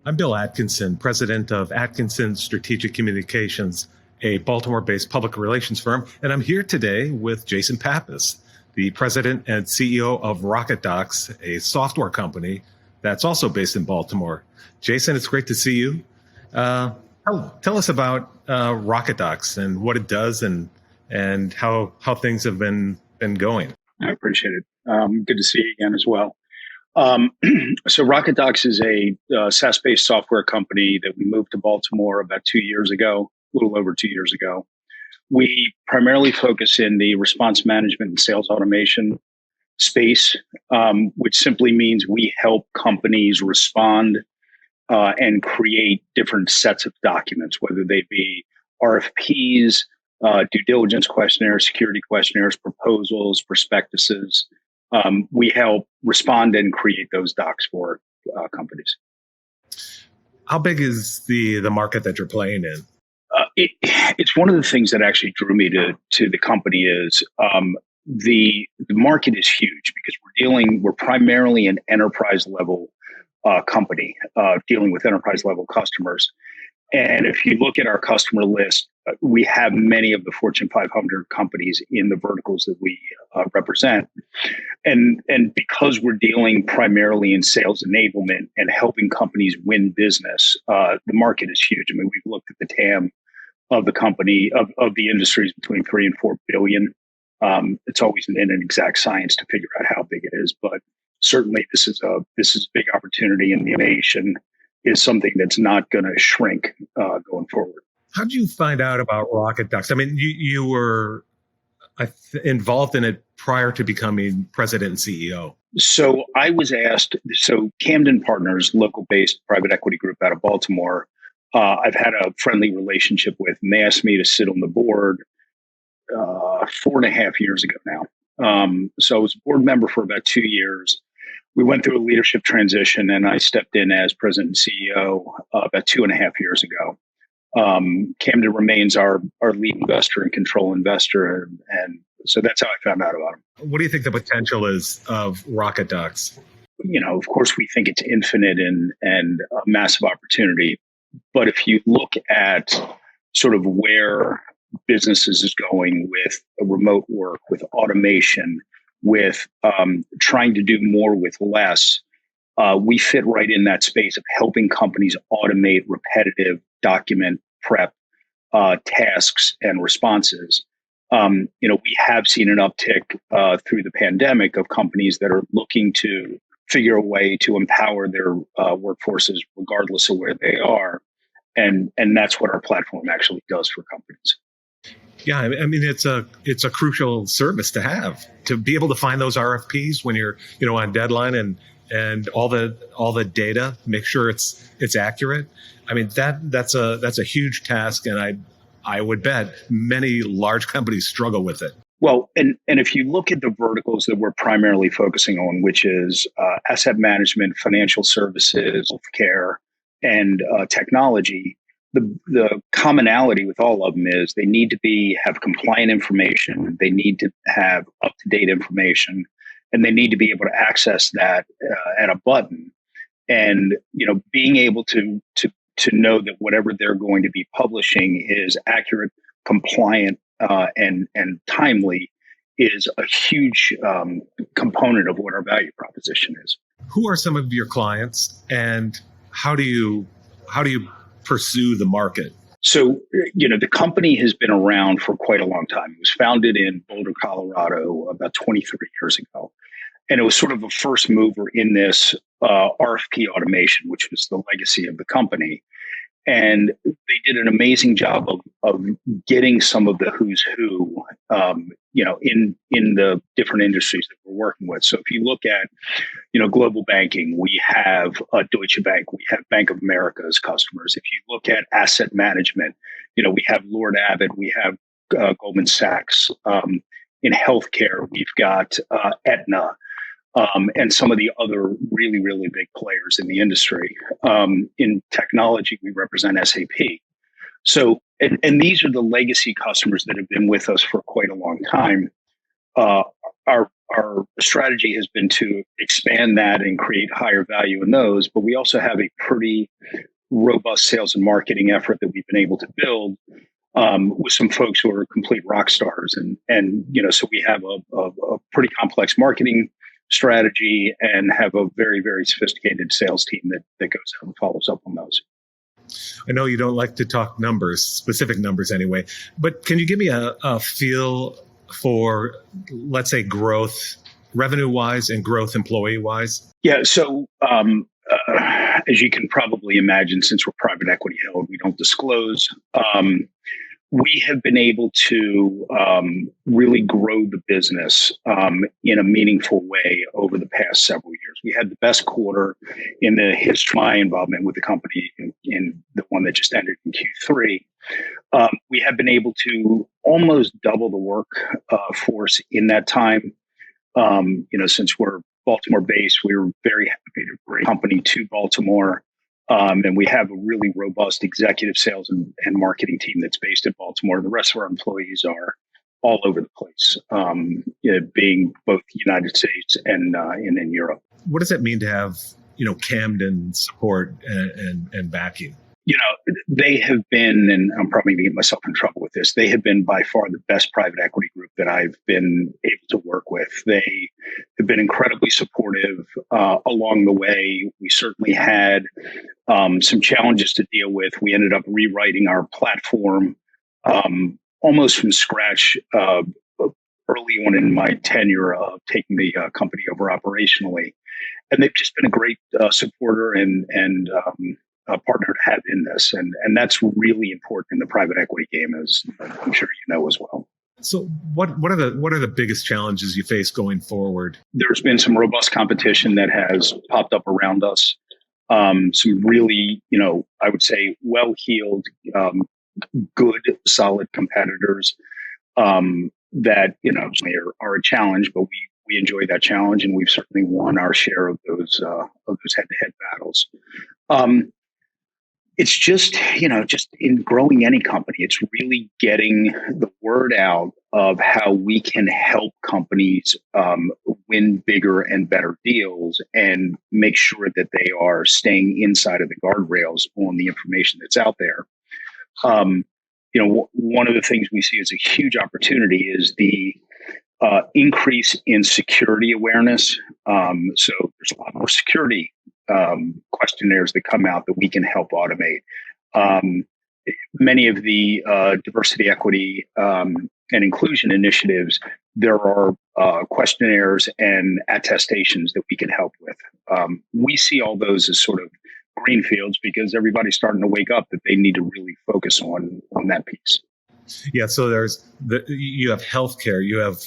I'm Bill Atkinson, president of Atkinson Strategic Communications, a Baltimore-based public relations firm. And I'm here today with Jason Pappas, the president and CEO of RocketDocs, a software company that's also based in Baltimore. Jason, it's great to see you. Tell us about RocketDocs and what it does and how things have been going. I appreciate it. Good to see you again as well. So RocketDocs is a SaaS-based software company that we moved to Baltimore about 2 years ago, a little over 2 years ago. We primarily focus in the response management and sales automation space, which simply means we help companies respond and create different sets of documents, whether they be RFPs, due diligence questionnaires, security questionnaires, proposals, prospectuses. We help respond and create those docs for companies. How big is the market that you're playing in? It's one of the things that actually drew me to the company is the market is huge because we're primarily an enterprise level company dealing with enterprise level customers. And if you look at our customer list, we have many of the Fortune 500 companies in the verticals that we represent. And because we're dealing primarily in sales enablement and helping companies win business, the market is huge. I mean, we've looked at the TAM of the company, of the industries between 3 and 4 billion. It's always an exact science to figure out how big it is, but certainly this is a big opportunity, and the innovation is something that's not going to shrink going forward. How did you find out about RocketDocs? I mean, you were involved in it prior to becoming president and CEO. So I was asked, Camden Partners, local-based private equity group out of Baltimore, I've had a friendly relationship with, and they asked me to sit on the board 4.5 years ago now. So I was a board member for about 2 years. We went through a leadership transition, and I stepped in as president and CEO about 2.5 years ago. Camden remains our lead investor and control investor, and so that's how I found out about him. What do you think the potential is of RocketDocs? Of course, we think it's infinite and a massive opportunity. But if you look at sort of where businesses is going with remote work, with automation, with trying to do more with less, we fit right in that space of helping companies automate repetitive document prep tasks and responses. We have seen an uptick through the pandemic of companies that are looking to figure a way to empower their workforces regardless of where they are. And that's what our platform actually does for companies. Yeah, I mean, it's a crucial service to have, to be able to find those RFPs when you're on deadline and all the data, make sure it's accurate. I mean, that's a huge task, and I would bet many large companies struggle with it. Well, and if you look at the verticals that we're primarily focusing on, which is asset management, financial services, healthcare, and technology, the commonality with all of them is they need to have compliant information, they need to have up-to-date information, and they need to be able to access that at a button. And being able to know that whatever they're going to be publishing is accurate, compliant, and timely is a huge component of what our value proposition is. Who are some of your clients, and how do you pursue the market? So, the company has been around for quite a long time. It was founded in Boulder, Colorado about 23 years ago. And it was sort of a first mover in this RFP automation, which was the legacy of the company. And they did an amazing job of getting some of the who's who, in the different industries that we're working with. So if you look at, global banking, we have Deutsche Bank, we have Bank of America as customers. If you look at asset management, we have Lord Abbett, we have Goldman Sachs. In healthcare, we've got Aetna. And some of the other really, really big players in the industry. In technology, we represent SAP. So, and these are the legacy customers that have been with us for quite a long time. our strategy has been to expand that and create higher value in those, but we also have a pretty robust sales and marketing effort that we've been able to build with some folks who are complete rock stars, and so we have a pretty complex marketing strategy and have a very, very sophisticated sales team that goes out and follows up on those. I know you don't like to talk numbers, specific numbers anyway, but can you give me a feel for, let's say, growth revenue-wise and growth employee-wise? Yeah. So as you can probably imagine, since we're private equity held, we don't disclose. We have been able to really grow the business in a meaningful way over the past several years. We had the best quarter in the history of my involvement with the company in the one that just ended in Q3. We have been able to almost double the workforce in that time. Since we're Baltimore based, we were very happy to bring the company to Baltimore. And we have a really robust executive sales and marketing team that's based in Baltimore. The rest of our employees are all over the place, being both United States and in Europe. What does it mean to have, Camden support and backing? They have been, and I'm probably going to get myself in trouble with this, they have been by far the best private equity group that I've been able to work with. They have been incredibly supportive along the way. We certainly had some challenges to deal with. We ended up rewriting our platform almost from scratch early on in my tenure of taking the company over operationally. And they've just been a great supporter and a partner to have in this. And that's really important in the private equity game, as I'm sure you know as well. So what are the biggest challenges you face going forward? There's been some robust competition that has popped up around us. Some really, I would say well-heeled, good, solid competitors that, are a challenge, but we enjoy that challenge, and we've certainly won our share of those head-to-head battles. It's just in growing any company, it's really getting the word out of how we can help companies win bigger and better deals and make sure that they are staying inside of the guardrails on the information that's out there. One of the things we see as a huge opportunity is the increase in security awareness. So there's a lot more security questionnaires that come out that we can help automate. Many of the diversity, equity, and inclusion initiatives, there are questionnaires and attestations that we can help with. We see all those as sort of greenfields because everybody's starting to wake up that they need to really focus on that piece. Yeah, so you have healthcare, you have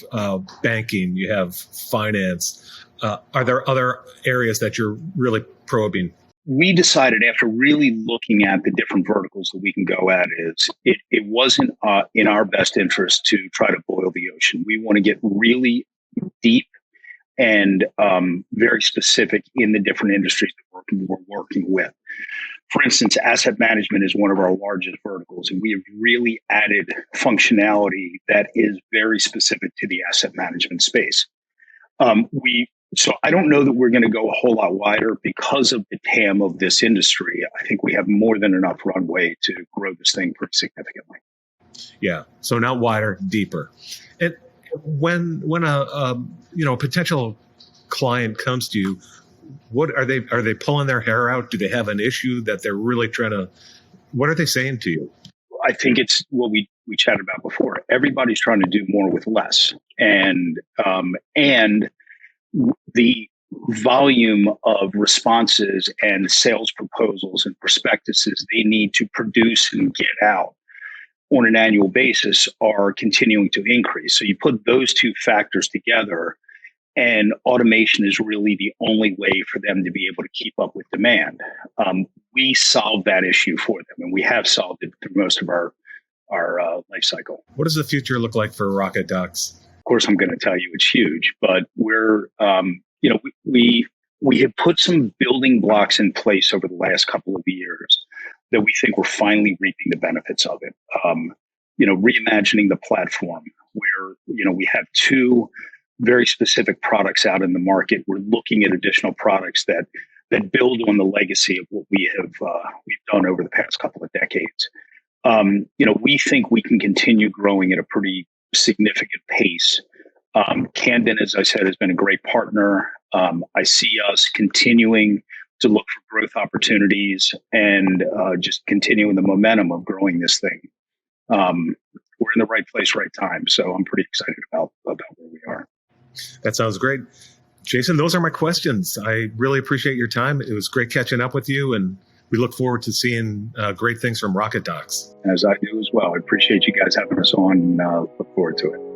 banking, you have finance. Are there other areas that you're really probing? We decided after really looking at the different verticals that we can go at it wasn't in our best interest to try to boil the ocean. We want to get really deep and very specific in the different industries that we're working with. For instance, asset management is one of our largest verticals, and we have really added functionality that is very specific to the asset management space. So I don't know that we're going to go a whole lot wider because of the TAM of this industry. I think we have more than enough runway to grow this thing pretty significantly. Yeah. So not wider, deeper. And when a potential client comes to you, what are they pulling their hair out? Do they have an issue that they're really what are they saying to you? I think it's what we chatted about before. Everybody's trying to do more with less. And the volume of responses and sales proposals and prospectuses they need to produce and get out on an annual basis are continuing to increase. So you put those two factors together, and automation is really the only way for them to be able to keep up with demand. We solve that issue for them, and we have solved it through most of our life cycle. What does the future look like for RocketDocs? Of course, I'm going to tell you it's huge, but we're, we have put some building blocks in place over the last couple of years that we think we're finally reaping the benefits of it. Reimagining the platform where, we have two very specific products out in the market. We're looking at additional products that build on the legacy of what we've done over the past couple of decades. We think we can continue growing at a pretty significant pace. Camden, as I said, has been a great partner. I see us continuing to look for growth opportunities and just continuing the momentum of growing this thing. We're in the right place, right time. So I'm pretty excited about where we are. That sounds great. Jason, those are my questions. I really appreciate your time. It was great catching up with you, and we look forward to seeing great things from RocketDocs. As I do as well. I appreciate you guys having us on and look forward to it.